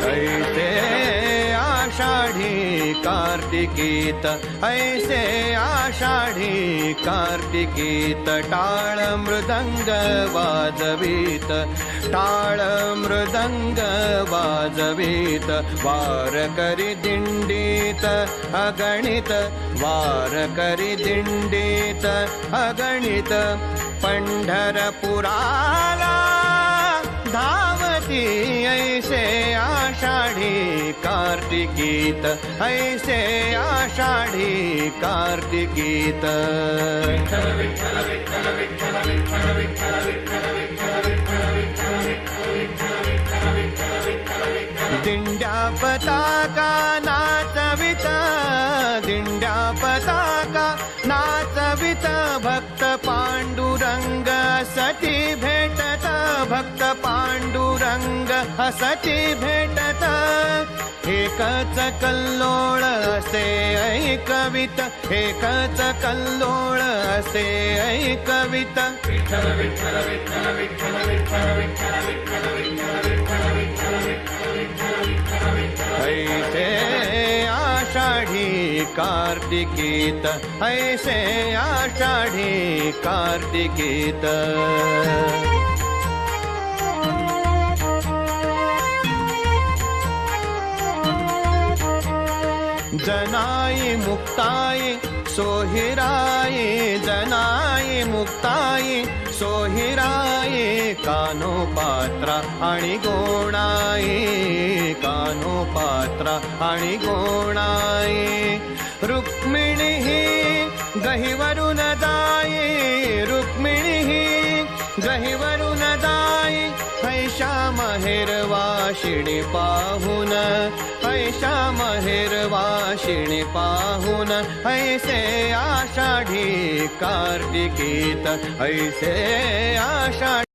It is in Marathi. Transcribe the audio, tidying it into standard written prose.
ऐसे आषाढी कार्तिकीत ऐसे आषाढी कार्तिकीत टाळ मृदंग वाजवीत टाळ मृदंग वाजवीत वारकरी दिंडीत अगणित वारकरी दिंडीत अगणित पंढरपुराला धावती ऐसे आषाढी कार्तिकीत ऐसे आषाढी कार्तिकीत दिंड्या पताका नाचवित दिंड्या पताका नाचवित भक्त पांडुरंग सती भेटत भक्त पांडुरंग हसती भेटत एकच कल्लोळ असे ऐकवित एकच कल्लोळ असे ऐकवित ऐसे आषाढी कार्तिकीत ऐसे आषाढी कार्तिकीत जनाई मुक्ताई सोहिराई जनाई मुक्ताई सोहिराई कानोपात्रा आणि गोणाई कानोपात्रा आणि गोणाई रुक्मिणी ही गहिवरून जाई रुक्मिणी ही गहिवरून जाई ऐशा महेरवाशिणी पाहून ऐशा महेरवाशिणी पाहून ऐसे आषाढी कार्तिकीत ऐसे आषाढी